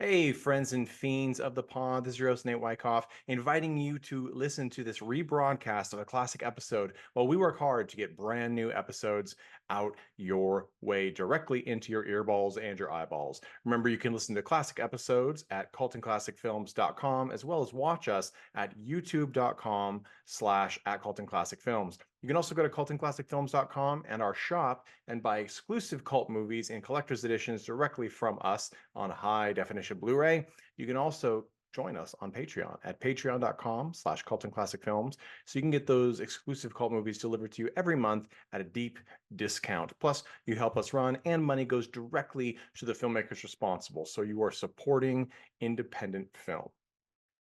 Hey, friends and fiends of the pond. This is your host, Nate Wyckoff, inviting you to listen to this rebroadcast of a classic episode while we work hard to get brand new episodes out your way directly into your earballs and your eyeballs. Remember, you can listen to classic episodes at cultandclassicfilms.com as well as watch us at youtube.com/@cultandclassicfilms. You can also go to cultandclassicfilms.com and our shop and buy exclusive cult movies and collector's editions directly from us on high definition Blu-ray. You can also join us on Patreon at patreon.com/cultandclassicfilms so you can get those exclusive cult movies delivered to you every month at a deep discount. Plus, you help us run and money goes directly to the filmmakers responsible. So you are supporting independent film.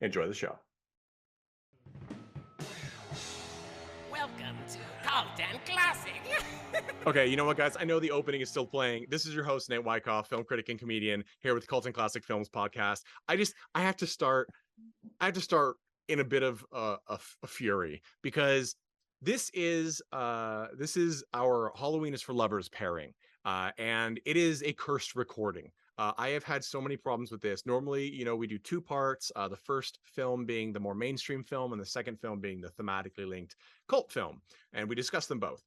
Enjoy the show. Welcome to Cult and Classic. Okay, you know what, guys? I know the opening is still playing. This is your host, Nate Wyckoff, film critic and comedian, here with Cult and Classic Films podcast. I have to start in a bit of a fury because this is our Halloween is for Lovers pairing, and it is a cursed recording. I have had so many problems with this. Normally, we do two parts, the first film being the more mainstream film and the second film being the thematically linked cult film, and we discuss them both.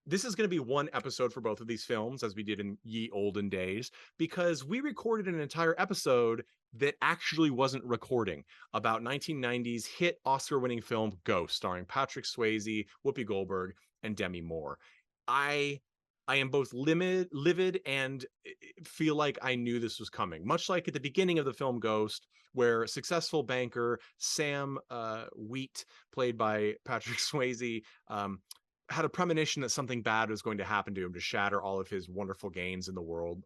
This is going to be one episode for both of these films, as we did in ye olden days, because we recorded an entire episode that actually wasn't recording about 1990s hit Oscar-winning film Ghost, starring Patrick Swayze, Whoopi Goldberg, and Demi Moore. I am both livid and feel like I knew this was coming. Much like at the beginning of the film Ghost, where successful banker Sam Wheat, played by Patrick Swayze, had a premonition that something bad was going to happen to him to shatter all of his wonderful gains in the world.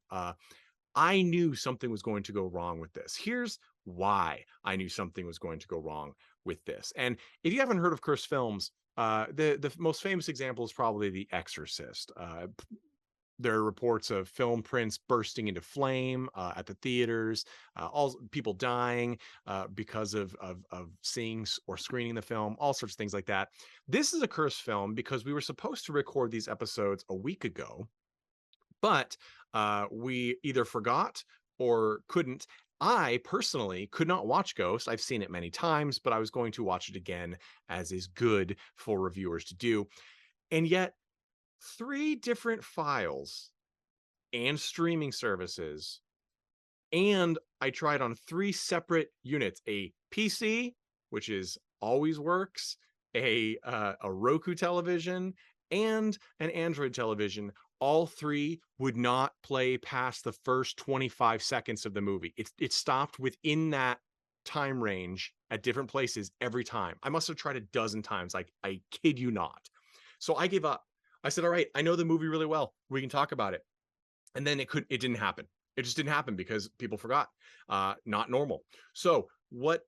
I knew something was going to go wrong with this. Here's why I knew something was going to go wrong with this. And if you haven't heard of cursed films, the most famous example is probably The Exorcist. There are reports of film prints bursting into flame at the theaters, all people dying because of seeing or screening the film, all sorts of things like that. This is a cursed film because we were supposed to record these episodes a week ago, but we either forgot or couldn't. I personally could not watch Ghost. I've seen it many times, but I was going to watch it again, as is good for reviewers to do. And yet, 3 different files and streaming services, and I tried on 3 separate units: a PC, which is always works, a Roku television, and an Android television. All 3 would not play past the first 25 seconds of the movie. It stopped within that time range at different places every time. I must have tried a dozen times. Like, I kid you not. So I gave up. I said, all right, I know the movie really well. We can talk about it. And then it didn't happen. It just didn't happen because people forgot. Not normal. So what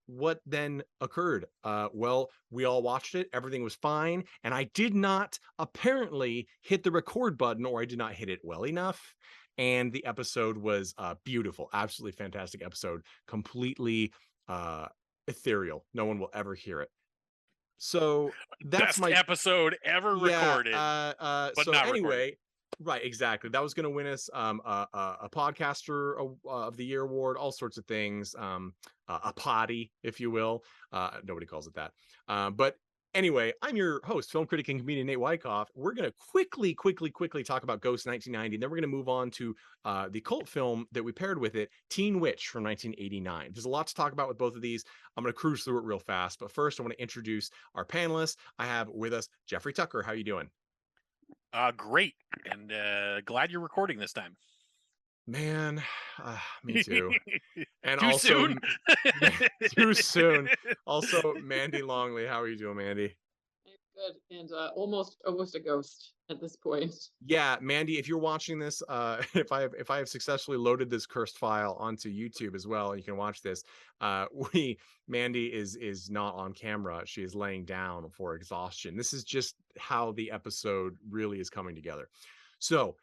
then occurred? Well, we all watched it. Everything was fine. And I did not apparently hit the record button, or I did not hit it well enough. And the episode was beautiful. Absolutely fantastic episode. Completely ethereal. No one will ever hear it. So that's Best episode ever recorded, but so not anyway, recorded. Right, exactly. That was going to win us a podcaster of the year award, all sorts of things, a potty, if you will. Nobody calls it that. But anyway, I'm your host, film critic and comedian Nate Wyckoff. We're going to quickly talk about Ghost 1990, and then we're going to move on to the cult film that we paired with it, Teen Witch from 1989. There's a lot to talk about with both of these. I'm going to cruise through it real fast, but first I want to introduce our panelists. I have with us Jeffrey Tucker. How you doing? Great, and glad you're recording this time. Man, me too. And Too also, soon? too soon. Also, Mandy Longley. How are you doing, Mandy? Good, and almost a ghost at this point. Yeah, Mandy, if you're watching this, if I have successfully loaded this cursed file onto YouTube as well, you can watch this. Mandy is not on camera. She is laying down for exhaustion. This is just how the episode really is coming together. So,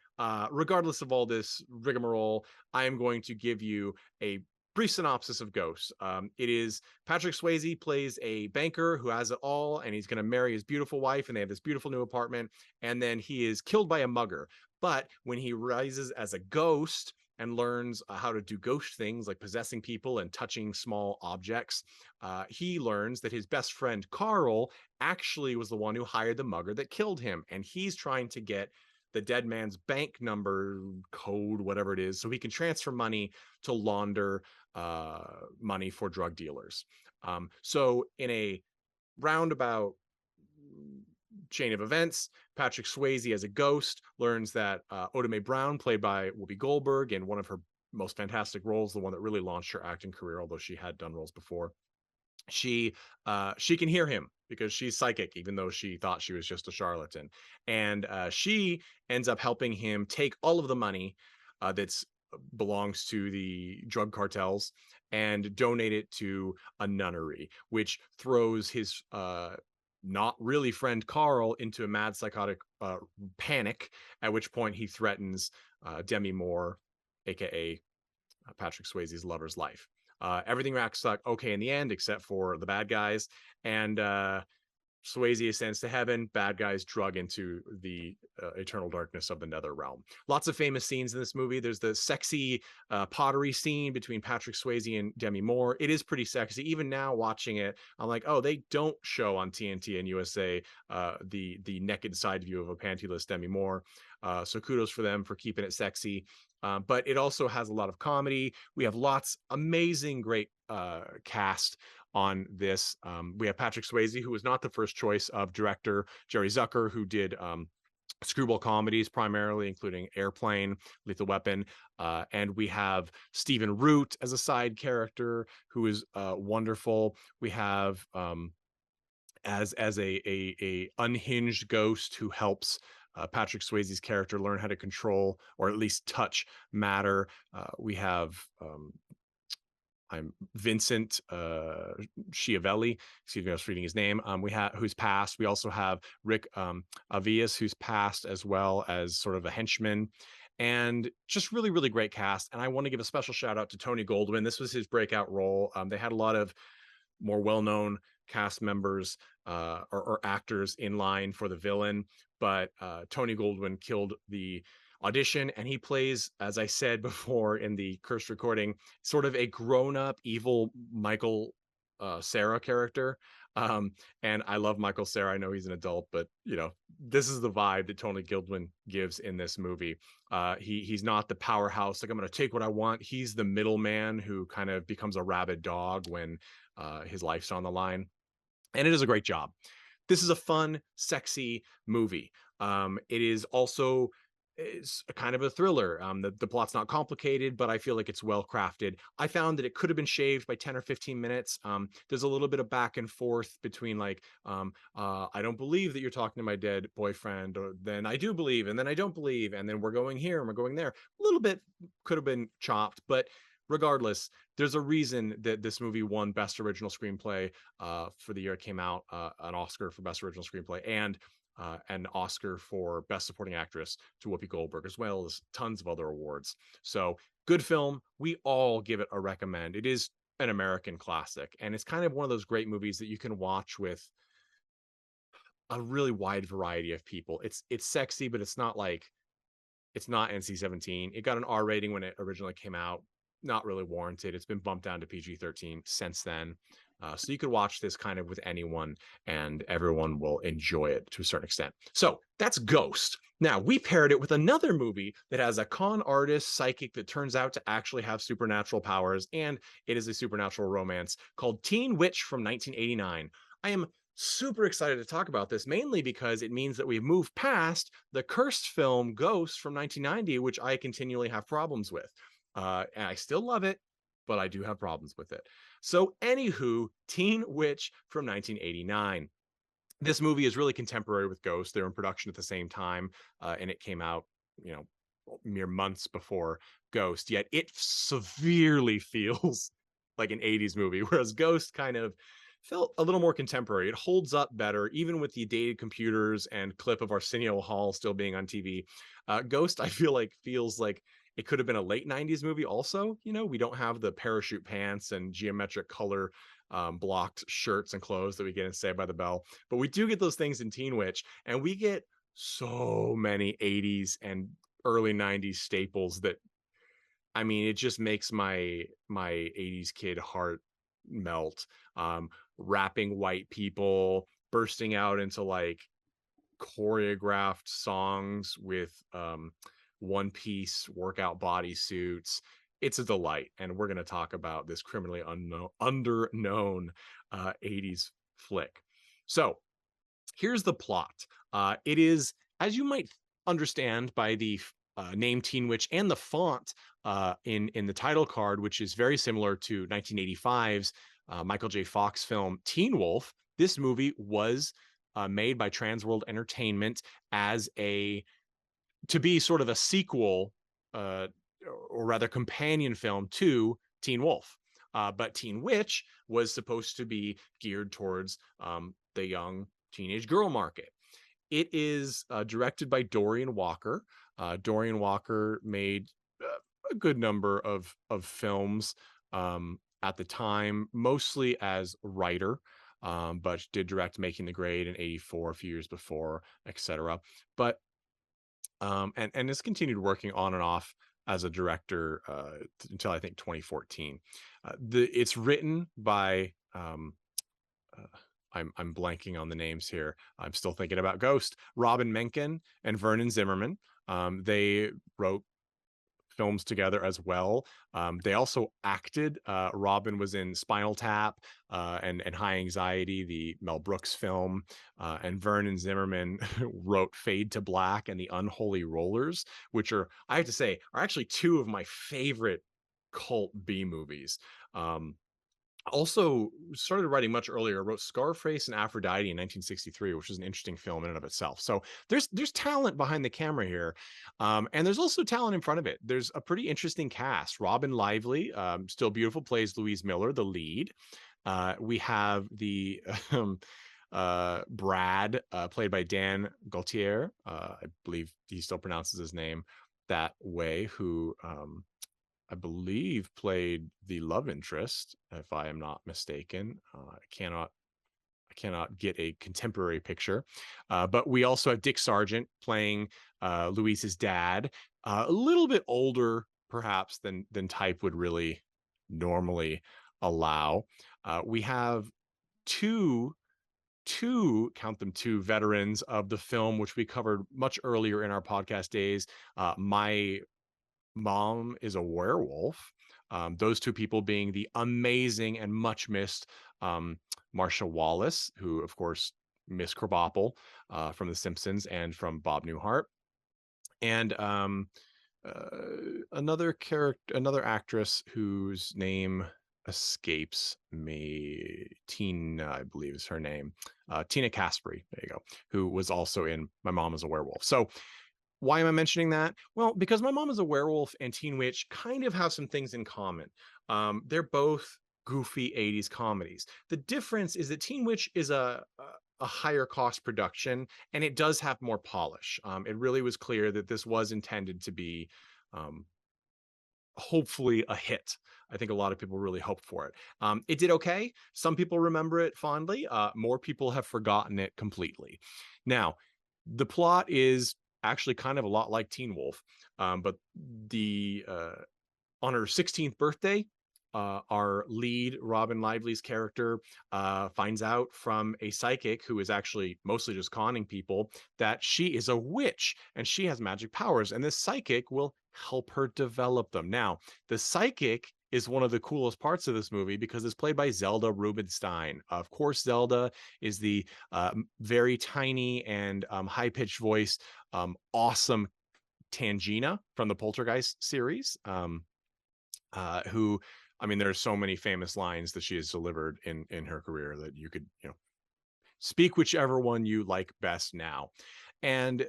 regardless of all this rigmarole, I am going to give you a brief synopsis of Ghost. It is Patrick Swayze plays a banker who has it all, and he's going to marry his beautiful wife, and they have this beautiful new apartment, and then he is killed by a mugger. But when he rises as a ghost, and learns how to do ghost things like possessing people and touching small objects. He learns that his best friend Carl actually was the one who hired the mugger that killed him, and he's trying to get the dead man's bank number code, whatever it is, so he can transfer money to launder money for drug dealers. So in a roundabout chain of events, Patrick Swayze as a ghost learns that Oda Mae Brown, played by Whoopi Goldberg in one of her most fantastic roles, the one that really launched her acting career, although she had done roles before, she can hear him because she's psychic, even though she thought she was just a charlatan. And she ends up helping him take all of the money that's belongs to the drug cartels and donate it to a nunnery, which throws his not really friend Carl into a mad psychotic panic, at which point he threatens Demi Moore, aka Patrick Swayze's lover's life. Everything racks up okay in the end, except for the bad guys. And Swayze ascends to heaven. Bad guys drug into the eternal darkness of the nether realm. Lots of famous scenes in this movie. There's the sexy pottery scene between Patrick Swayze and Demi Moore. It is pretty sexy. Even now watching it, I'm like, oh, they don't show on TNT and USA the naked side view of a pantyless Demi Moore. So kudos for them for keeping it sexy. But it also has a lot of comedy. We have lots amazing, great cast on this. We have Patrick Swayze, who was not the first choice of director Jerry Zucker, who did screwball comedies primarily, including Airplane, Lethal Weapon. And we have Stephen Root as a side character who is wonderful. We have as a unhinged ghost who helps Patrick Swayze's character learn how to control or at least touch matter. We have I'm Vincent Schiavelli. Excuse me, I was reading his name. We have who's passed. We also have Rick Avias, who's passed, as well as sort of a henchman. And just really, really great cast. And I want to give a special shout out to Tony Goldwyn. This was his breakout role. They had a lot of more well-known cast members or actors in line for the villain, but Tony Goldwyn killed the audition, and he plays, as I said before in the cursed recording, sort of a grown-up evil Michael Cera character. And I love Michael Cera. I know he's an adult, but you know, this is the vibe that Tony Goldwyn gives in this movie. He's not the powerhouse, like I'm going to take what I want. He's the middleman who kind of becomes a rabid dog when his life's on the line. And it is a great job. This is a fun, sexy movie. It is also is a kind of a thriller. The plot's not complicated, but I feel like it's well crafted. I found that it could have been shaved by 10 or 15 minutes. There's a little bit of back and forth between like, I don't believe that you're talking to my dead boyfriend, or then I do believe, and then I don't believe, and then we're going here and we're going there. A little bit could have been chopped, but regardless, there's a reason that this movie won Best Original Screenplay for the year it came out, an Oscar for Best Original Screenplay, and an Oscar for Best Supporting Actress to Whoopi Goldberg, as well as tons of other awards. So good film. We all give it a recommend. It is an American classic, and it's kind of one of those great movies that you can watch with a really wide variety of people. It's sexy, but it's not NC-17. It got an R rating when it originally came out. Not really warranted. It's been bumped down to PG-13 since then. So you could watch this kind of with anyone and everyone will enjoy it to a certain extent. So that's Ghost. Now, we paired it with another movie that has a con artist psychic that turns out to actually have supernatural powers, and it is a supernatural romance called Teen Witch from 1989. I am super excited to talk about this, mainly because it means that we've moved past the cursed film Ghost from 1990, which I continually have problems with. And I still love it, but I do have problems with it. So anywho, Teen Witch from 1989. This movie is really contemporary with Ghost. They're in production at the same time, and it came out, you know, mere months before Ghost, yet it severely feels like an 80s movie, whereas Ghost kind of felt a little more contemporary. It holds up better, even with the dated computers and clip of Arsenio Hall still being on TV. Ghost, I feel like, feels like it could have been a late 90s movie also. You know, we don't have the parachute pants and geometric color blocked shirts and clothes that we get in Saved by the Bell, but we do get those things in Teen Witch, and we get so many 80s and early 90s staples that I mean, it just makes my 80s kid heart melt. Rapping white people, bursting out into like choreographed songs with one piece workout bodysuits. It's a delight. And we're going to talk about this criminally underknown 80s flick. So here's the plot. It is, as you might understand by the name Teen Witch and the font in the title card, which is very similar to 1985's Michael J. Fox film Teen Wolf. This movie was made by Transworld Entertainment as to be sort of a sequel, or rather companion film to Teen Wolf. But Teen Witch was supposed to be geared towards the young teenage girl market. It is directed by Dorian Walker. Dorian Walker made a good number of films at the time, mostly as writer, but did direct Making the Grade in '84, a few years before, etc. But and has continued working on and off as a director until I think 2014. It's written by I'm blanking on the names here. I'm still thinking about Ghost. Robin Menken and Vernon Zimmerman. They wrote films together as well. They also acted. Robin was in Spinal Tap and High Anxiety, the Mel Brooks film. And Vernon Zimmerman wrote Fade to Black and The Unholy Rollers, which are, I have to say, are actually two of my favorite cult B movies. Also started writing much earlier, wrote Scarface and Aphrodite in 1963, which is an interesting film in and of itself. So there's talent behind the camera here, and there's also talent in front of it. There's a pretty interesting cast. ROBYN LIVELY, still beautiful, plays Louise Miller, the lead. We have the Brad, played by Dan Gaultier. I believe he still pronounces his name that way, who I believe played the love interest, if I am not mistaken. I cannot get a contemporary picture. But we also have Dick Sargent playing Louise's dad, a little bit older perhaps than type would really normally allow. We have two count them, two veterans of the film, which we covered much earlier in our podcast days. My Mom is a Werewolf. Those two people being the amazing and much missed Marsha Wallace, who, of course, Miss Krabappel from The Simpsons and from Bob Newhart, and another actress whose name escapes me. Tina, I believe, is her name. Tina Caspery. There you go. Who was also in My Mom is a Werewolf. So why am I mentioning that? Well, because My Mom is a Werewolf and Teen Witch kind of have some things in common. They're both goofy 80s comedies. The difference is that Teen Witch is a higher cost production, and it does have more polish. It really was clear that this was intended to be hopefully a hit. I think a lot of people really hoped for it. It did okay. Some people remember it fondly. More people have forgotten it completely. Now, the plot is actually kind of a lot like Teen Wolf, but the on her 16th birthday, our lead, ROBYN LIVELY's character, finds out from a psychic who is actually mostly just conning people that she is a witch and she has magic powers, and this psychic will help her develop them. Now, the psychic is one of the coolest parts of this movie because it's played by ZELDA RUBINSTEIN. Of course, ZELDA is the very tiny and high-pitched voice, awesome Tangina from the Poltergeist series, who, I mean, there are so many famous lines that she has delivered in her career that you could, speak whichever one you like best now. And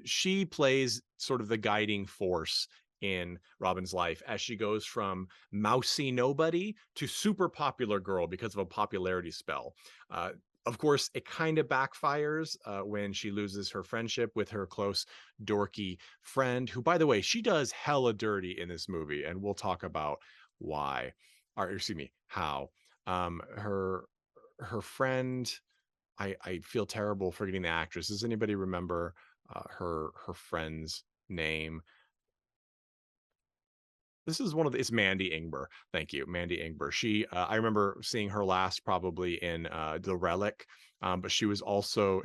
she plays sort of the guiding force in Robin's life as she goes from mousy nobody to super popular girl because of a popularity spell. Of course, it kind of backfires when she loses her friendship with her close, dorky friend, who, by the way, she does hella dirty in this movie, and we'll talk about why, or excuse me, how. Her friend, I feel terrible forgetting the actress. Does anybody remember her friend's name? this is one of the, it's Mandy Ingber. Thank you, Mandy Ingber. She I remember seeing her last probably in The Relic, but she was also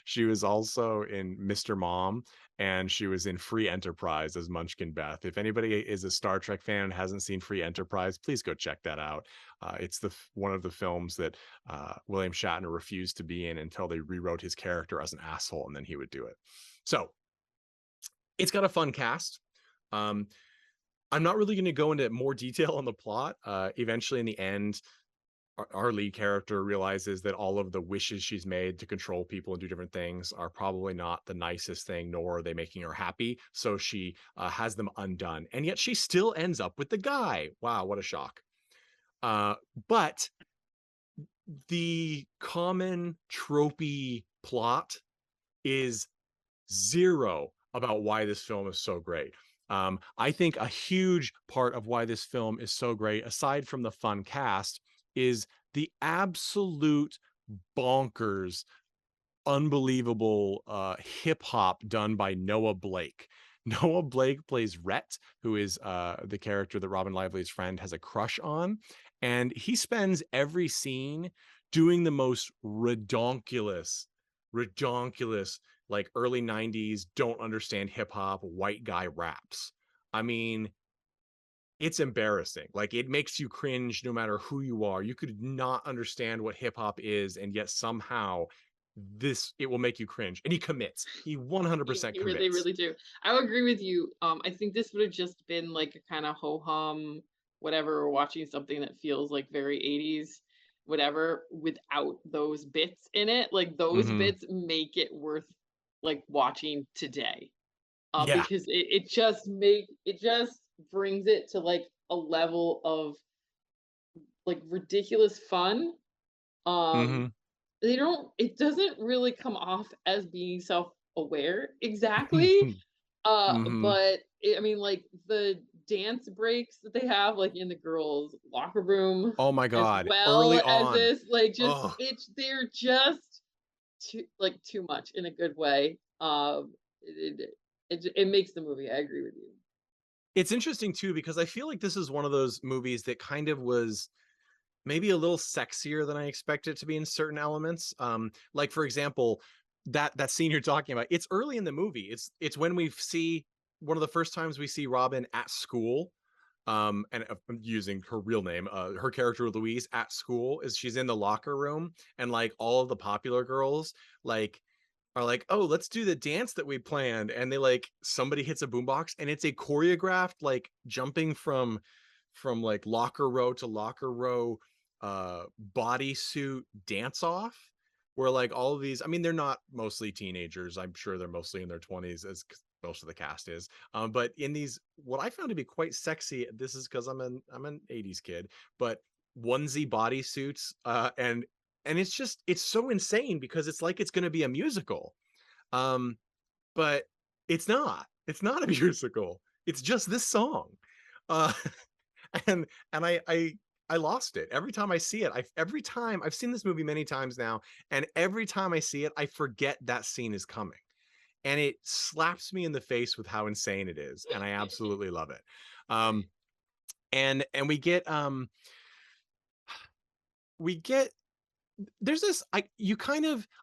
she was also in Mr. Mom, and she was in Free Enterprise as Munchkin Beth. If anybody is a Star Trek fan and hasn't seen Free Enterprise, please go check that out. It's one of the films that William Shatner refused to be in until they rewrote his character as an asshole, and then he would do it. So it's got a fun cast. I'm not really going to go into more detail on the plot. Eventually, in the end, our lead character realizes that all of the wishes she's made to control people and do different things are probably not the nicest thing, nor are they making her happy. So she has them undone. And yet she still ends up with the guy. Wow, what a shock. But the common tropey plot is zero about why this film is so great. I think a huge part of why this film is so great, aside from the fun cast, is the absolute bonkers, unbelievable hip hop done by Noah Blake. Noah Blake plays Rhett, who is the character that Robyn Lively's friend has a crush on. And he spends every scene doing the most redonkulous, like early 90s, don't understand hip hop, white guy raps. I mean, it's embarrassing. Like, it makes you cringe no matter who you are. You could not understand what hip hop is, and yet somehow it will make you cringe. And he commits. He 100% commits. They really do. I would agree with you. I think this would have just been like a kind of ho-hum, whatever, or watching something that feels like very 80s, whatever, without those bits in it. Like, those bits make it worth like watching today. Yeah. Because it just brings it to like a level of like ridiculous fun. It doesn't really come off as being self-aware exactly. But I mean, like, the dance breaks that they have like in the girls' locker room, oh my god, as well early as on, this, like, just they're just too much in a good way. It makes the movie. I agree with you. It's interesting too, because I feel like this is one of those movies that kind of was maybe a little sexier than I expected it to be in certain elements. Like, for example, that scene you're talking about, it's early in the movie. It's when we see one of the first times we see Robyn at school. And I'm using her real name, her character Louise at school, is she's in the locker room, and like all of the popular girls like are like, oh, let's do the dance that we planned, and they like, somebody hits a boombox, and it's a choreographed like jumping from like locker row to locker row bodysuit dance off, where like all of these, I mean, they're not mostly teenagers, I'm sure they're mostly in their 20s, as most of the cast is, but in these, what I found to be quite sexy, this is because I'm an 80s kid, but onesie bodysuits, and it's so insane because it's like it's going to be a musical, but it's not a musical, it's just this song, uh and I lost it every time I see it. Every time I've seen this movie many times now, and every time I see it, I forget that scene is coming, and it slaps me in the face with how insane it is, and I absolutely love it. And we get there's this, I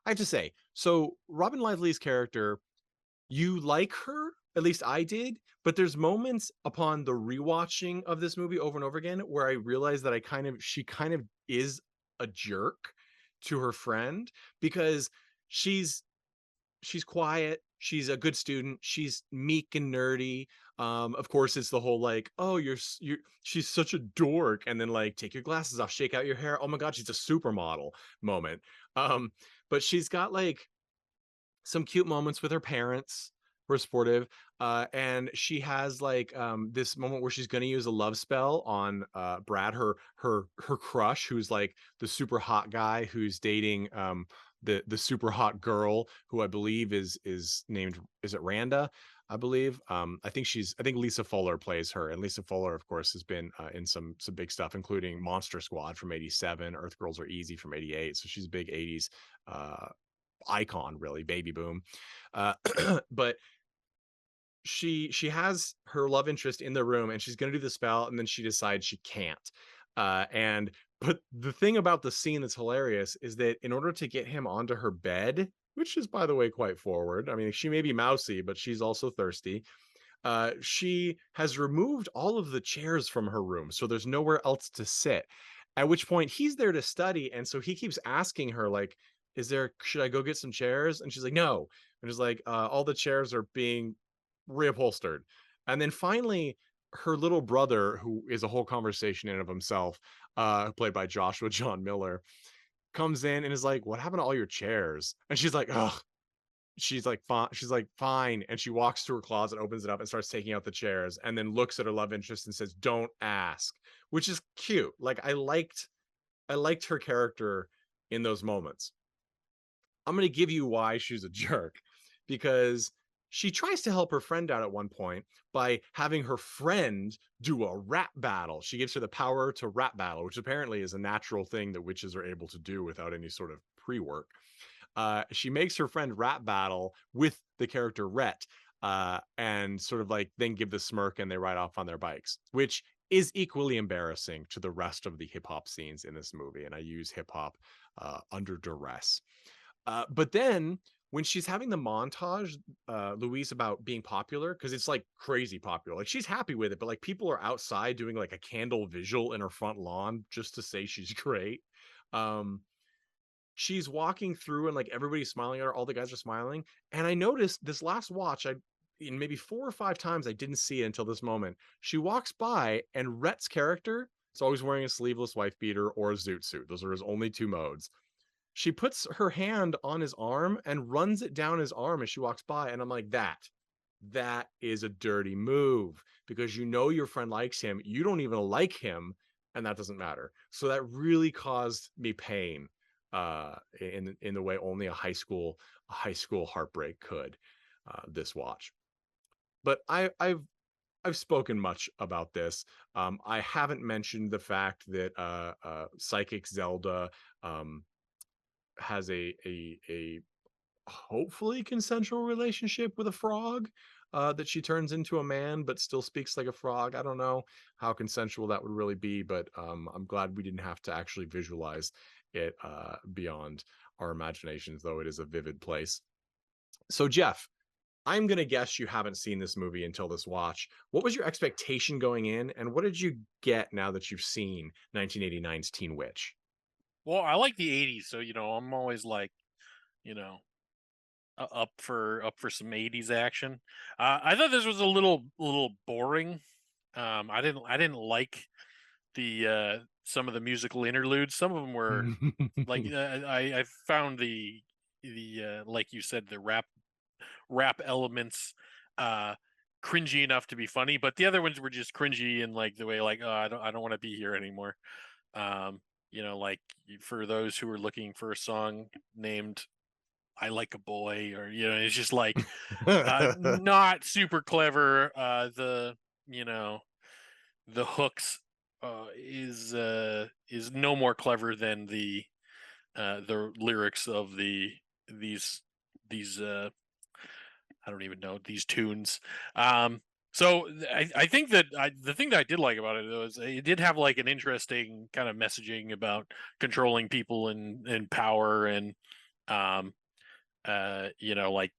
have to say, so Robyn Lively's character, you like her, at least I did, but there's moments upon the rewatching of this movie over and over again where I realize that she kind of is a jerk to her friend, because she's quiet, she's a good student, she's meek and nerdy. Of course, it's the whole like, oh, she's such a dork, and then like, take your glasses off, shake out your hair, oh my god, she's a supermodel moment. But she's got like some cute moments with her parents who are supportive, and she has like this moment where she's going to use a love spell on Brad, her crush, who's like the super hot guy who's dating the super hot girl, who I believe is named, is it Randa, I believe. I think Lisa Fuller plays her, and Lisa Fuller, of course, has been in some big stuff, including Monster Squad from '87, Earth Girls Are Easy from '88, so she's a big '80s icon, really, baby boom. But she has her love interest in the room, and she's gonna do the spell, and then she decides she can't. And but the thing about the scene that's hilarious is that in order to get him onto her bed, which is by the way quite forward. I mean, she may be mousy, but she's also thirsty. She has removed all of the chairs from her room, so there's nowhere else to sit. At which point he's there to study, and so he keeps asking her, like, should I go get some chairs? And she's like, no. And he's like, all the chairs are being reupholstered. And then finally, her little brother, who is a whole conversation in of himself, played by Joshua John Miller, comes in and is like, what happened to all your chairs? And she's like, ugh. She's like, fine. She's like, fine. And she walks to her closet, opens it up, and starts taking out the chairs, and then looks at her love interest and says, don't ask, which is cute. Like, I liked her character in those moments. I'm going to give you why she's a jerk, because she tries to help her friend out at one point by having her friend do a rap battle. She gives her the power to rap battle, which apparently is a natural thing that witches are able to do without any sort of pre-work. She makes her friend rap battle with the character Rhett, and sort of like then give the smirk, and they ride off on their bikes, which is equally embarrassing to the rest of the hip hop scenes in this movie. And I use hip hop under duress. But then when she's having the montage, Louise, about being popular, because it's like crazy popular, like she's happy with it, but like people are outside doing like a candle visual in her front lawn just to say she's great. She's walking through and like everybody's smiling at her, all the guys are smiling. And I noticed this last watch, in maybe 4 or 5 times, I didn't see it until this moment. She walks by, and Rhett's character is always wearing a sleeveless wife beater or a zoot suit. Those are his only two modes. She puts her hand on his arm and runs it down his arm as she walks by. And I'm like, that is a dirty move, because you know your friend likes him. You don't even like him, and that doesn't matter. So that really caused me pain, in the way only a high school heartbreak could, this watch. But I've spoken much about this. I haven't mentioned the fact that psychic Zelda has a hopefully consensual relationship with a frog, that she turns into a man but still speaks like a frog. I don't know how consensual that would really be, but I'm glad we didn't have to actually visualize it beyond our imaginations, though it is a vivid place. So Jeff, I'm going to guess you haven't seen this movie until this watch. What was your expectation going in, and what did you get now that you've seen 1989's Teen Witch? Well, I like the '80s, so I'm always like, up for some '80s action. I thought this was a little boring. I didn't like the some of the musical interludes. Some of them were like, I found the like you said, the rap elements cringy enough to be funny, but the other ones were just cringy and like the way, like, oh, I don't want to be here anymore. Like, for those who are looking for a song named I Like a Boy, or it's just like not super clever. The hooks is no more clever than the lyrics of these I don't even know, these tunes. So I think that the thing that I did like about it was it did have like an interesting kind of messaging about controlling people and power, and like,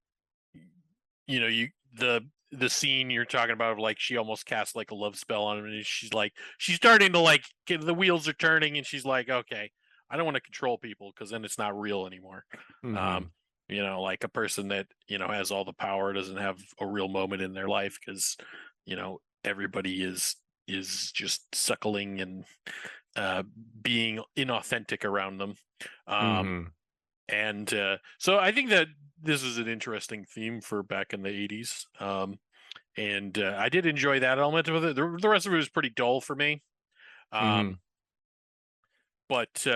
you the scene you're talking about, like she almost cast like a love spell on him, and she's starting to like the wheels are turning, and she's like, okay, I don't want to control people because then it's not real anymore. Mhm. Like a person that has all the power doesn't have a real moment in their life, because everybody is just suckling and being inauthentic around them. Mhm. And so I think that this is an interesting theme for back in the '80s. And I did enjoy that element of it. The rest of it was pretty dull for me. Mhm. But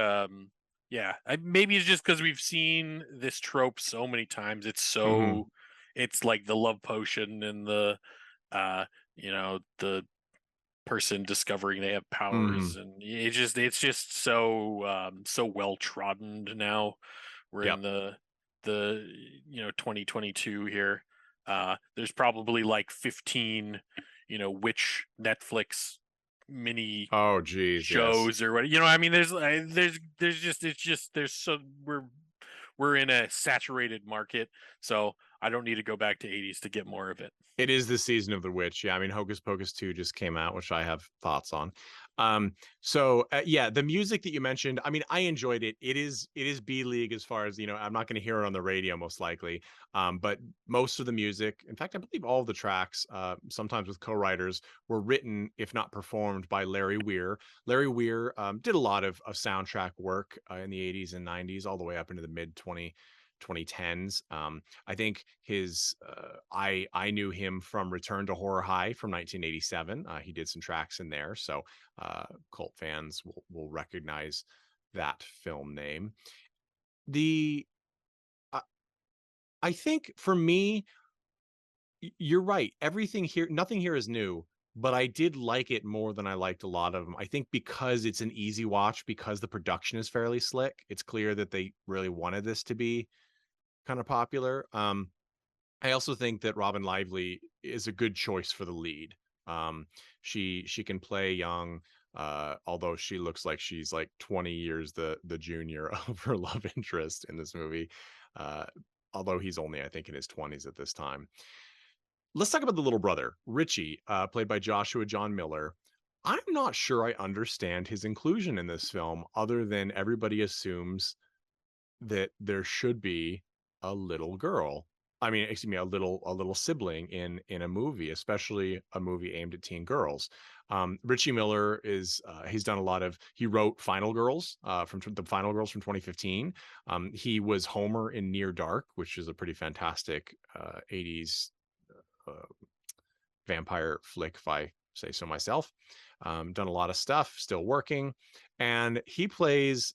yeah, maybe it's just because we've seen this trope so many times. Mhm. It's like the love potion and the the person discovering they have powers, Mhm. and it's just so so well trodden now. We're Yep. in the 2022 here. There's probably like 15, witch Netflix mini Oh, geez, shows or what, I mean, we're in a saturated market, so I don't need to go back to 80s to get more of it. It is the season of the witch. Yeah, I mean, Hocus Pocus 2 just came out, which I have thoughts on. Yeah, the music that you mentioned, I mean, I enjoyed it. It is B League as far as, I'm not going to hear it on the radio most likely. But most of the music, in fact, I believe all of the tracks, sometimes with co-writers, were written, if not performed, by Larry Weir. Larry Weir did a lot of soundtrack work in the 80s and 90s, all the way up into the mid 2010s. I think his I knew him from Return to Horror High from 1987. He did some tracks in there, so cult fans will recognize that film name. I think for me, you're right. Everything here, nothing here is new, but I did like it more than I liked a lot of them. I think because it's an easy watch, because the production is fairly slick, it's clear that they really wanted this to be kind of popular. I also think that Robyn Lively is a good choice for the lead. She can play young, although she looks like she's like 20 years the junior of her love interest in this movie. Although he's only, I think, in his 20s at this time. Let's talk about the little brother, Richie, played by Joshua John Miller. I'm not sure I understand his inclusion in this film, other than everybody assumes that there should be a little girl. I mean, excuse me, a little sibling in a movie, especially a movie aimed at teen girls. Richie Miller is he's done a lot of. He wrote Final Girls from the Final Girls from 2015. He was Homer in Near Dark, which is a pretty fantastic 80s vampire flick, if I say so myself. Done a lot of stuff, still working, and he plays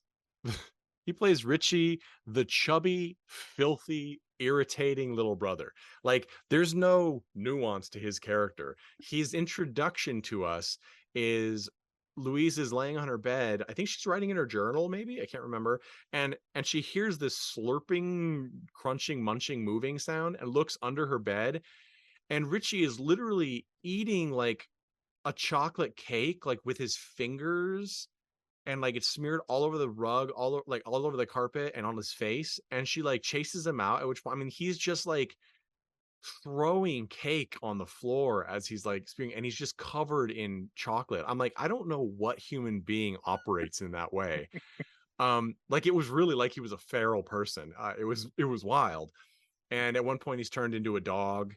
Richie, the chubby, filthy, irritating little brother. Like, there's no nuance to his character. His introduction to us is Louise is laying on her bed. I think she's writing in her journal, maybe, I can't remember. And she hears this slurping, crunching, munching, moving sound and looks under her bed. And Richie is literally eating like a chocolate cake, like with his fingers, and like it's smeared all over the rug, all over the carpet and on his face. And she like chases him out, at which point, I mean, he's just like throwing cake on the floor as he's like spewing, and he's just covered in chocolate. I'm like, I don't know what human being operates in that way. Like, it was really like he was a feral person. It was wild. And at one point he's turned into a dog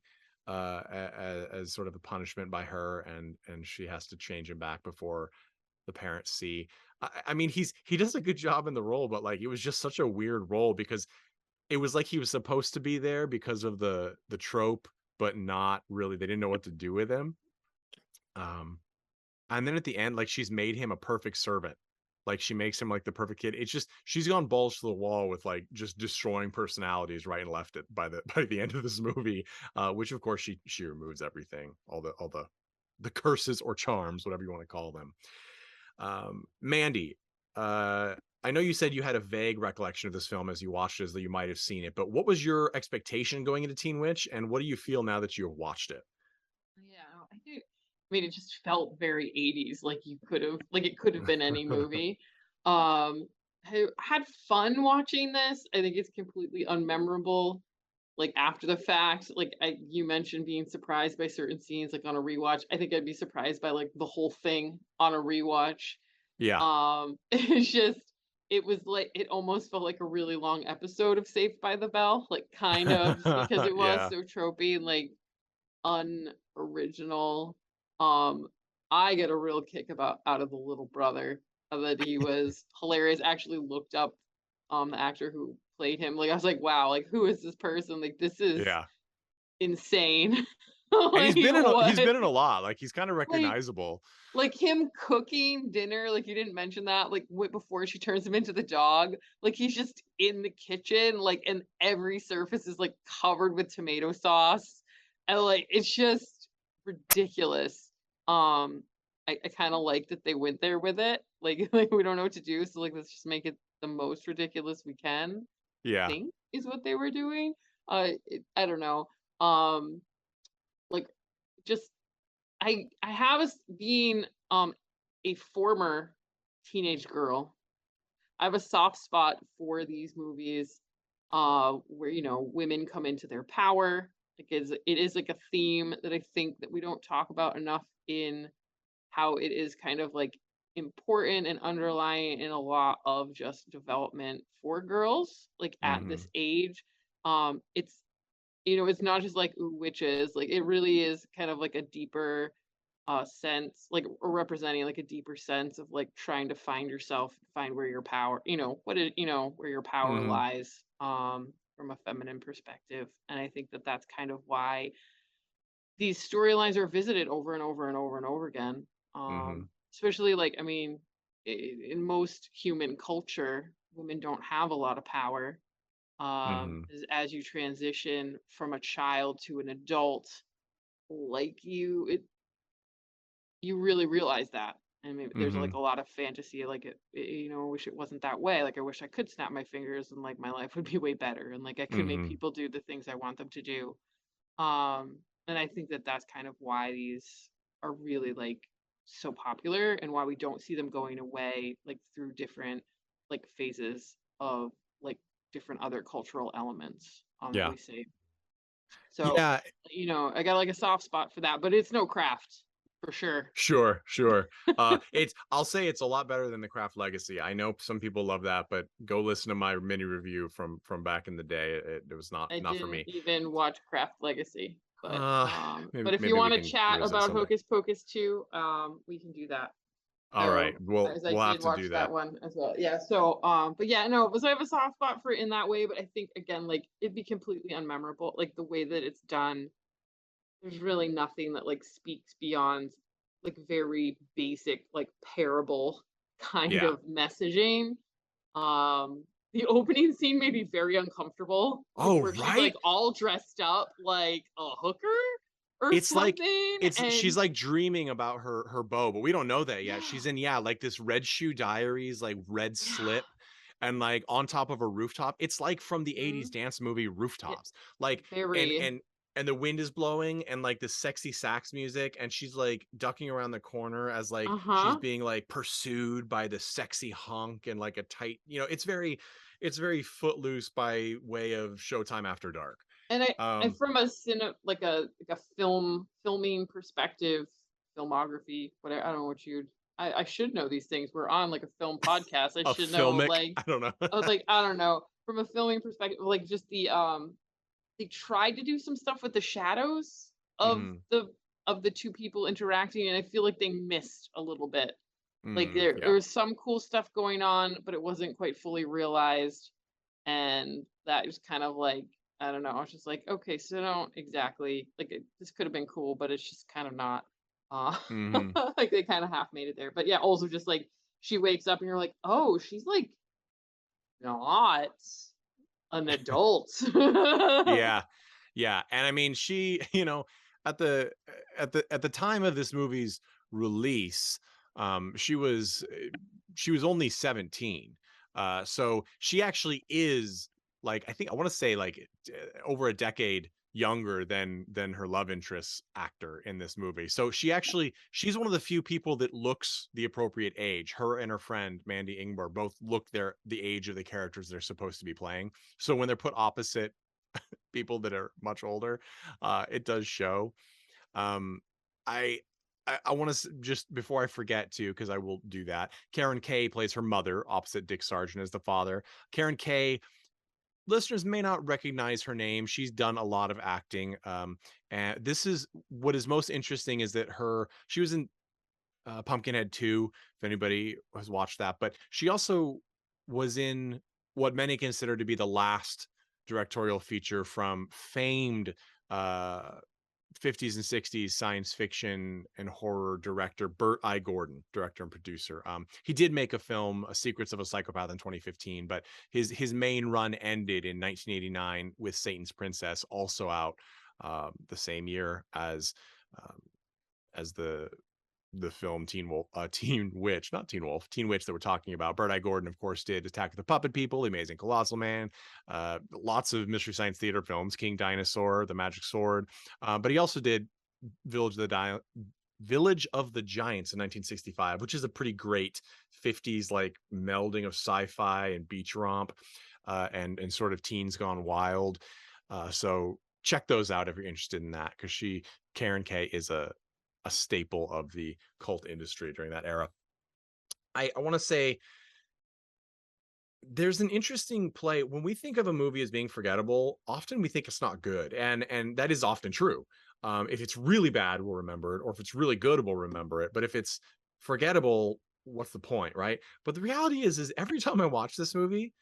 as sort of a punishment by her, and she has to change him back before the parents see. I mean, he does a good job in the role, but like, it was just such a weird role because it was like he was supposed to be there because of the trope, but not really. They didn't know what to do with him. And then at the end, like, she's made him a perfect servant. Like, she makes him like the perfect kid. It's just, she's gone balls to the wall with like just destroying personalities right and left by the end of this movie. Which of course she removes everything, all the curses or charms, whatever you want to call them. Mandy, I know you said you had a vague recollection of this film as you watched it, as though you might have seen it, but what was your expectation going into Teen Witch, and what do you feel now that you have watched it? Yeah, I think. I mean, it just felt very 80s, like it could have been any movie. I had fun watching this. I think it's completely unmemorable, like after the fact. Like, you mentioned being surprised by certain scenes, like on a rewatch. I think I'd be surprised by like the whole thing on a rewatch. Yeah. It's just, it was like, it almost felt like a really long episode of Saved by the Bell, like, kind of, because it was Yeah. so tropey and like unoriginal. I get a real kick out of the little brother, that he was hilarious. Actually looked up the actor who played him. Like, I was like, wow, like, who is this person? Like, this is Yeah. insane. And he's Like, been what? in a lot. Like, he's kind of Like, recognizable. like him cooking dinner, like, you didn't mention that, like, before she turns him into the dog, like, he's just in the kitchen, like, and every surface is like covered with tomato sauce, and like, it's just ridiculous. I kind of like that they went there with it, like, like, we don't know what to do, so like, let's just make it the most ridiculous we can. Yeah. Think is what they were doing. I don't know. Um, like just I have as being a former teenage girl. I have a soft spot for these movies where women come into their power. It is like a theme that I think that we don't talk about enough in how it is kind of like important and underlying in a lot of just development for girls like at Mm-hmm. this age. It's it's not just like ooh, witches, like it really is kind of like a deeper sense, like or representing like a deeper sense of like trying to find yourself, find where your power, where your power Mm-hmm. lies from a feminine perspective. And I think that that's kind of why these storylines are visited over and over and over and over again. Mm-hmm. Especially like I mean in most human culture, women don't have a lot of power. Mm-hmm. As you transition from a child to an adult, like you really realize that. And maybe there's Mm-hmm. like a lot of fantasy, like I wish it wasn't that way. Like I wish I could snap my fingers and like my life would be way better, and like I could make Mm-hmm. people do the things I want them to do. And I think that that's kind of why these are really like so popular, and why we don't see them going away like through different like phases of like different other cultural elements that Yeah. we see. So, Yeah. I got like a soft spot for that, but it's no Craft for sure. Sure, sure. I'll say it's a lot better than the Craft Legacy. I know some people love that, but go listen to my mini review from back in the day. It was I not for didn't me. even watch Craft Legacy, but Uh, but if you maybe we want to can chat revisit about someday. Hocus Pocus 2, we can do that. All right, So, as I we'll have did to watch do that that. one as well. Yeah. So, but yeah, no, so I have a soft spot for it in that way, but I think again, like it'd be completely unmemorable. Like the way that it's done, there's really nothing that like speaks beyond like very basic, like parable kind Yeah. of messaging. The opening scene made me very uncomfortable, like Oh, where she's like right. all dressed up like a hooker or It's like something, she's and like dreaming about her beau, but we don't know that yet. yeah, She's in like this Red Shoe Diaries, like red yeah. slip, and like on top of a rooftop. It's like from the 80s Mhm. dance movie It Rooftops. Like and very and and the wind is blowing and like the sexy sax music, and she's like ducking around the corner as like she's uh-huh. being like pursued by the sexy hunk and like a tight, it's very footloose by way of Showtime After Dark. And I Um from a like a filming perspective, filmography, whatever, I don't know what you'd I should know these things. We're on like a film podcast. I a should know filmic, like I don't know. I was like, I don't know. From a filming perspective, like just they tried to do some stuff with the shadows of Mhm. the two people interacting, and I feel like they missed a little bit. Like there Yeah. was some cool stuff going on, but it wasn't quite fully realized, and that was kind of like I don't know. I was just like, okay, so don't exactly like this could have been cool, but it's just kind of not. Uh, Mhm. like they kind of half made it there, but yeah, also just like she wakes up and you're like, oh, she's like not an adult. Yeah. Yeah. And I mean, she, at the at the time of this movie's release, she was she was only 17. So she actually is like I think I want to say like over a decade younger than her love interest actor in this movie. So she's one of the few people that looks the appropriate age. Her and her friend Mandy Ingber both look the age of the characters they're supposed to be playing. So when they're put opposite people that are much older, it does show. Um, I I want to just before I forget to, because I will do that. Karen Kay plays her mother, opposite Dick Sargent as the father. Karen Kay, listeners may not recognize her name. She's done a lot of acting. And this is what is most interesting is that she was in Pumpkinhead 2, if anybody has watched that, but she also was in what many consider to be the last directorial feature from famed uh 50s and 60s science fiction and horror director Burt I. Gordon, director and producer. He did make a film, A Secrets of a Psychopath, in 2015, but his main run ended in 1989 with Satan's Princess, also out the same year um, as the the film Teen Wolf, Teen Witch, not Teen Wolf, Teen Witch that we're talking about. Bert Gordon, of course, did Attack of the Puppet People, The Amazing Colossal Man, lots of Mystery Science Theater films, King Dinosaur, The Magic Sword, but he also did Village of the Village of the Giants in 1965, which is a pretty great 50s like melding of sci-fi and beach romp, and sort of teens gone wild. So check those out if you're interested in that, because Karen Kay is a staple of the cult industry during that era. I want to say there's an interesting play when we think of a movie as being forgettable. Often we think it's not good, and that is often true. If it's really bad, we'll remember it, or if it's really good, we'll remember it. But if it's forgettable, what's the point, right? But the reality is every time I watch this movie,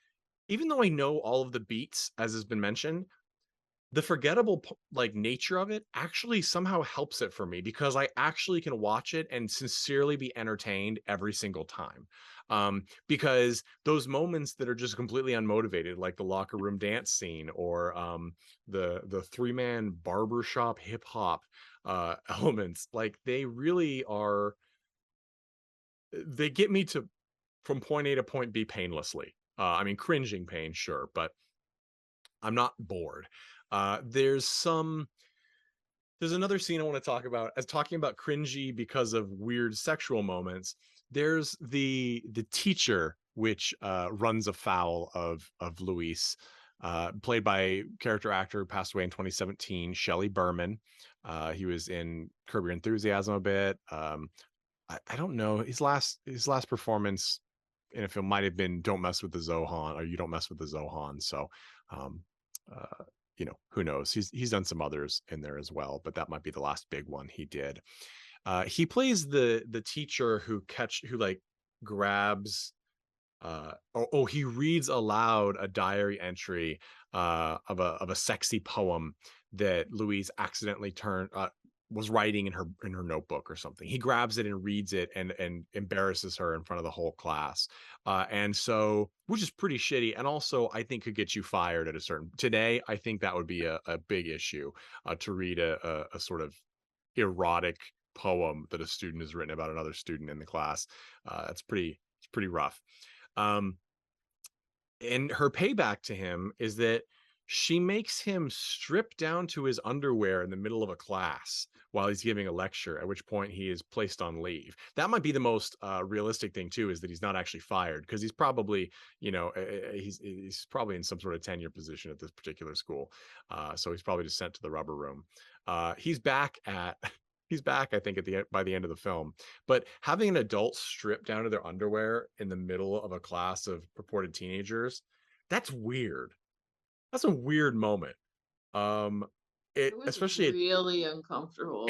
even though I know all of the beats, as has been mentioned, the forgettable like nature of it actually somehow helps it for me, because I actually can watch it and sincerely be entertained every single time. Because those moments that are just completely unmotivated, like the locker room dance scene, or the 3-man barbershop hip hop elements, like they really are, they get me to from point A to point B painlessly. I mean, cringing pain, sure, but I'm not bored. There's another scene I want to talk about as talking about cringy because of weird sexual moments. There's the teacher, which runs afoul of Luis, played by character actor who passed away in 2017, Shelley Berman. He was in Curb Your Enthusiasm a bit. I don't know, his last performance in a film might have been Don't Mess with the Zohan, or You Don't Mess with the Zohan. So who knows? He's done some others in there as well, but that might be the last big one he did. He plays the teacher who like grabs he reads aloud a diary entry of a sexy poem that Louise accidentally was writing in her notebook or something. He grabs it and reads it and embarrasses her in front of the whole class. And so, which is pretty shitty. And also I think could get you fired today. I think that would be a big issue, to read a sort of erotic poem that a student has written about another student in the class. It's pretty rough. And her payback to him is that she makes him strip down to his underwear in the middle of a class while he's giving a lecture, at which point he is placed on leave. That might be the most realistic thing too, is that he's not actually fired, because he's probably, he's probably in some sort of tenure position at this particular school. So he's probably just sent to the rubber room. He's back, I think, by the end of the film. But having an adult strip down to their underwear in the middle of a class of purported teenagers, that's weird. That's a weird moment. It was especially really uncomfortable.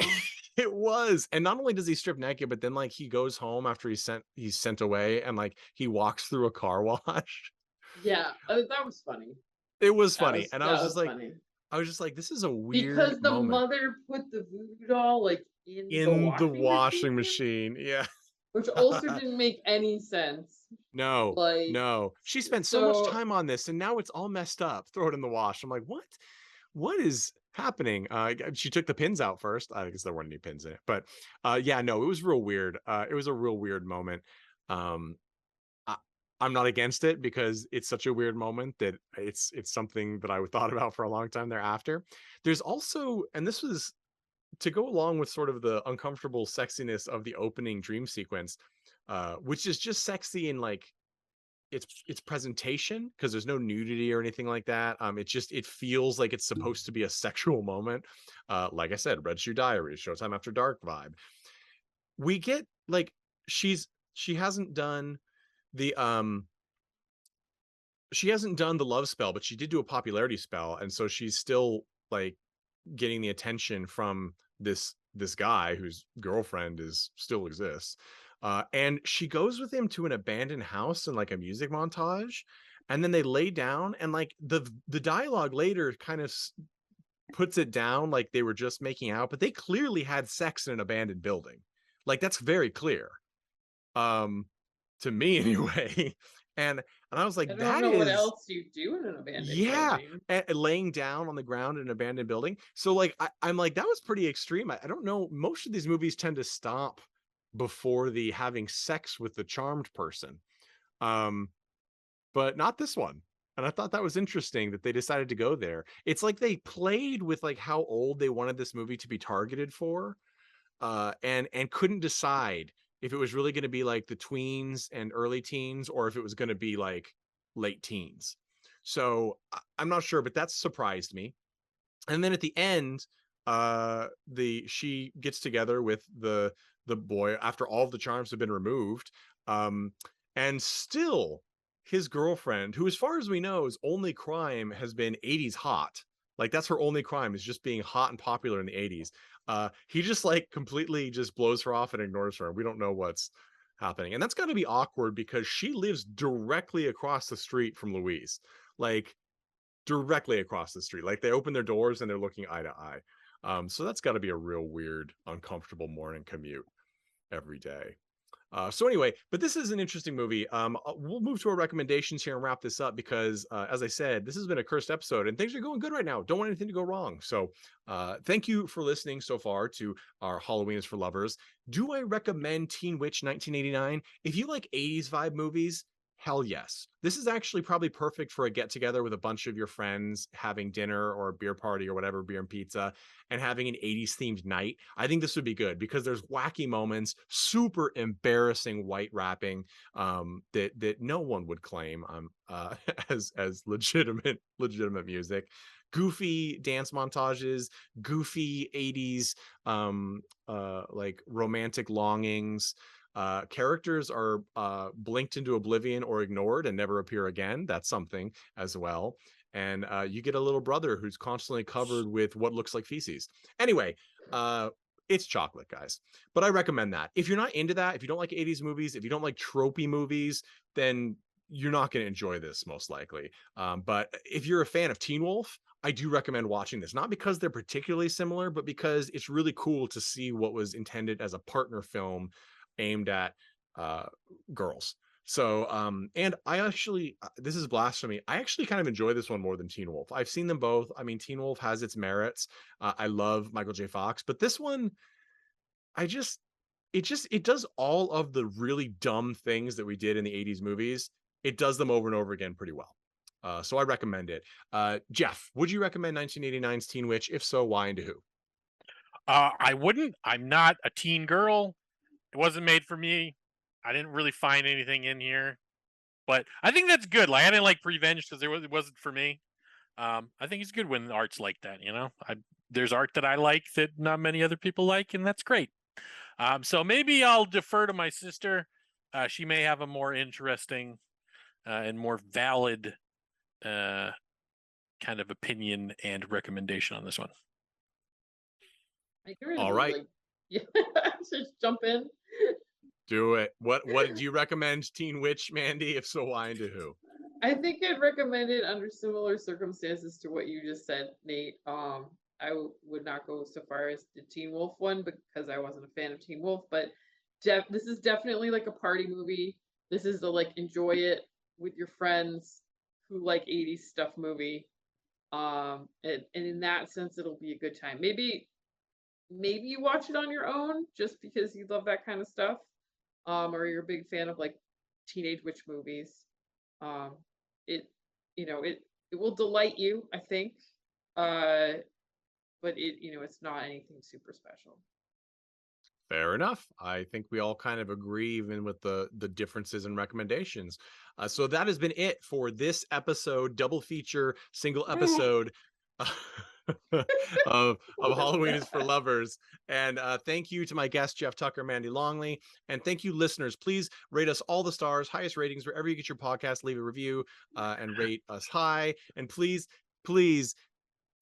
It was. And not only does he strip naked, but then like he goes home after he's sent away, and like he walks through a car wash. Yeah, that was funny. It was funny. And I was just like, funny. I was just like, this is a weird because the moment. Mother put the voodoo doll like in the washing machine. Yeah. Which also didn't make any sense. No, like, no. She spent so much time on this, and now it's all messed up. Throw it in the wash. I'm like, what is happening? She took the pins out first. I guess there weren't any pins in it, but yeah, no, it was real weird. It was a real weird moment. I'm not against it, because it's such a weird moment that it's something that I thought about for a long time thereafter. There's also, and this was to go along with sort of the uncomfortable sexiness of the opening dream sequence, which is just sexy in like its presentation, because there's no nudity or anything like that. It feels like it's supposed to be a sexual moment. Like I said, Red Shoe Diary, Showtime After Dark vibe. We get like she hasn't done the love spell, but she did do a popularity spell, and so she's still like getting the attention from this guy whose girlfriend still exists. And she goes with him to an abandoned house in like a music montage, and then they lay down, and like the dialogue later kind of puts it down like they were just making out, but they clearly had sex in an abandoned building. Like that's very clear, to me anyway. And I was like, I don't know what else you do in an abandoned building. And laying down on the ground in an abandoned building. So like I'm like, that was pretty extreme. I don't know, most of these movies tend to stop before the having sex with the charmed person. But not this one. And I thought that was interesting that they decided to go there. It's like they played with like how old they wanted this movie to be targeted for, and couldn't decide if it was really going to be like the tweens and early teens, or if it was going to be like late teens. So I'm not sure, but that surprised me. And then at the end, she gets together with the boy after all of the charms have been removed, and still his girlfriend, who as far as we know's only crime has been 80s hot, like that's her only crime, is just being hot and popular in the 80s. He just like completely just blows her off and ignores her. We don't know what's happening, and that's got to be awkward because she lives directly across the street from Louise, like directly across the street. Like they open their doors and they're looking eye to eye. So that's got to be a real weird, uncomfortable morning commute every day. So anyway, but this is an interesting movie. We'll move to our recommendations here and wrap this up because, as I said, this has been a cursed episode and things are going good right now. Don't want anything to go wrong. So thank you for listening so far to our Halloween is for Lovers. Do I recommend Teen Witch 1989? If you like 80s vibe movies, hell yes. This is actually probably perfect for a get together with a bunch of your friends, having dinner or a beer party or whatever, beer and pizza, and having an 80s themed night. I think this would be good because there's wacky moments, super embarrassing white rapping that no one would claim as legitimate music. Goofy dance montages, goofy 80s like romantic longings. Characters are blinked into oblivion or ignored and never appear again. That's something as well. And you get a little brother who's constantly covered with what looks like feces. Anyway, it's chocolate, guys. But I recommend that. If you're not into that, if you don't like 80s movies, if you don't like tropey movies, then you're not going to enjoy this most likely. But if you're a fan of Teen Wolf, I do recommend watching this, not because they're particularly similar, but because it's really cool to see what was intended as a partner film aimed at girls. So and I actually, this is blasphemy, I actually kind of enjoy this one more than Teen Wolf. I've seen them both. I mean, Teen Wolf has its merits. I love Michael J. Fox, but this one, it does all of the really dumb things that we did in the 80s movies. It does them over and over again pretty well. So I recommend it. Jeff, would you recommend 1989's Teen Witch? If so, why and to who? I wouldn't. I'm not a teen girl. It wasn't made for me. I didn't really find anything in here, but I think that's good. Like I didn't like Revenge because it wasn't for me. I think it's good when art's like that. You know, there's art that I like that not many other people like, and that's great. So maybe I'll defer to my sister. She may have a more interesting and more valid kind of opinion and recommendation on this one. All right. Yeah, just jump in. Do it. What do you recommend Teen Witch, Mandy? If so, why and to who? I think I'd recommend it under similar circumstances to what you just said, Nate. I would not go so far as the Teen Wolf one because I wasn't a fan of Teen Wolf, but this is definitely like a party movie. This is the like enjoy it with your friends who like 80s stuff movie. And in that sense, it'll be a good time. Maybe you watch it on your own just because you love that kind of stuff, or you're a big fan of like teenage witch movies. It will delight you, I think, but it's not anything super special. Fair enough. I think we all kind of agree, even with the differences in recommendations. So that has been it for this episode, double feature, single episode of Halloween is for Lovers. And thank you to my guest, Jeff Tucker, Mandy Longley. And thank you, listeners. Please rate us all the stars, highest ratings, wherever you get your podcast, leave a review and rate us high. And please, please,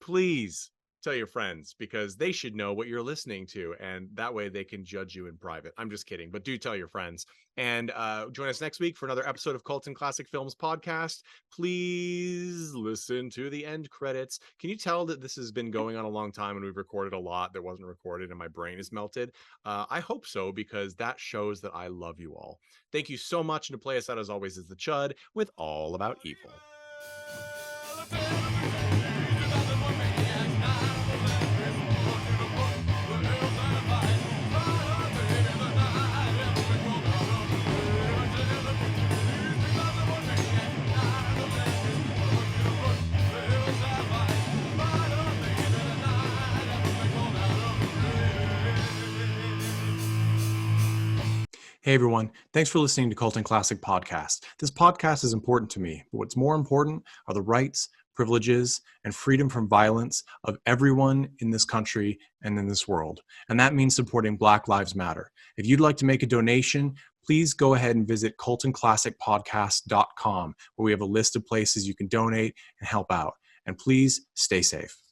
please tell your friends because they should know what you're listening to. And that way they can judge you in private. I'm just kidding, but do tell your friends. And join us next week for another episode of Cult and Classic Films podcast. Please listen to the end credits. Can you tell that this has been going on a long time and we've recorded a lot that wasn't recorded and my brain is melted? I hope so, because that shows that I love you all. Thank you so much. And to play us out, as always, is the Chud with All About Evil. Hey everyone, thanks for listening to Cult and Classic Podcast. This podcast is important to me, but what's more important are the rights, privileges, and freedom from violence of everyone in this country and in this world. And that means supporting Black Lives Matter. If you'd like to make a donation, please go ahead and visit cultandclassicpodcast.com, where we have a list of places you can donate and help out. And please stay safe.